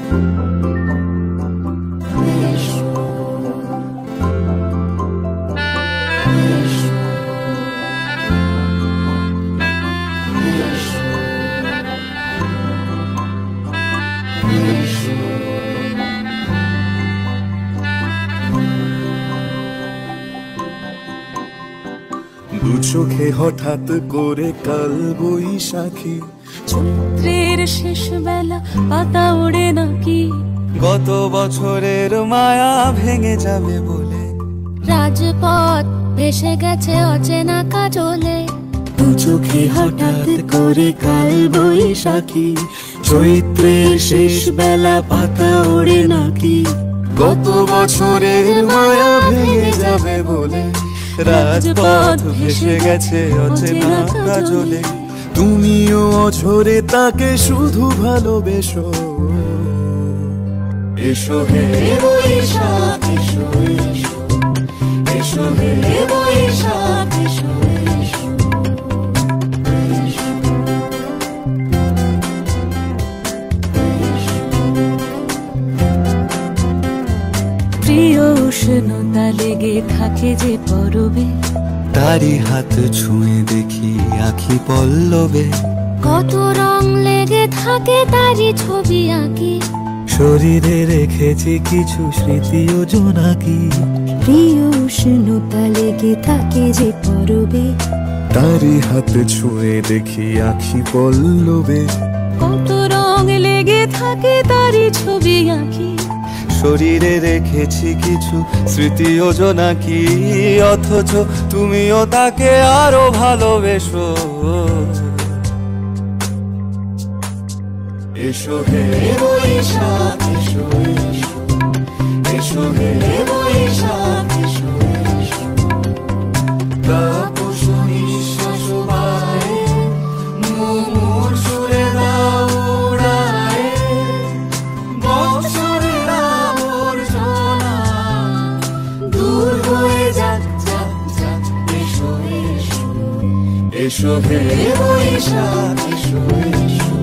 দু চোখে হঠাৎ করে কাল বৈশাখী, চৈত্রের শেষ বেলা পাতা ওড়ে নাকি, গত বছরের মায়া ভেঙে যাবে বলে রাজপথ ভেসে গেছে অচেনা কাজলে। দু চোখে হঠাৎ করে কাল বৈশাখী, চৈত্রের শেষ বেলা পাতা ওড়ে নাকি, গত বছরের মায়া ভেঙে যাবে বলে রাজপথ ভেসে গেছে অচেনা কাজলে। তুমিও অঝরে তাকে শুধু ভালোবেসো, এসো হে বৈশাখ এসো এসো, এসো হে বৈশাখ এসো এসো। প্রিয় উষ্ণতা লেগে থাকে যে পরবে, তারি হাত ছুঁয়ে দেখি আখি পল্লবে, কত রং লেগে থাকে তারই ছবি আঁকি, শরীরে রেখেছি কিছু স্মৃতি ও জোনাকি। প্রিয় উষ্ণতা লেগে থাকে যে পরবে, তারি হাত ছুঁয়ে দেখি আখি পল্লবে, কত রং লেগে থাকে তারই ছবি আঁকি, শরীরে রেখেছি কিছু স্মৃতি ও জোনাকি। অথচ তুমিও তাকে আরো ভালোবেসো, এসো হে বৈশাখ এসো এসো, এসো হে বৈশাখ এসো এসো। তাপস নিঃশ্বাস বায়ে, মুমুর সুরে দাও উড়ায়ে, বছরের আবর্জনা দূর হয়ে যাক যাক যাক। এসো এসো, এসো হে বৈশাখ এসো এসো,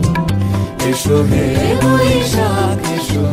এসো হে বৈশাখ এসো।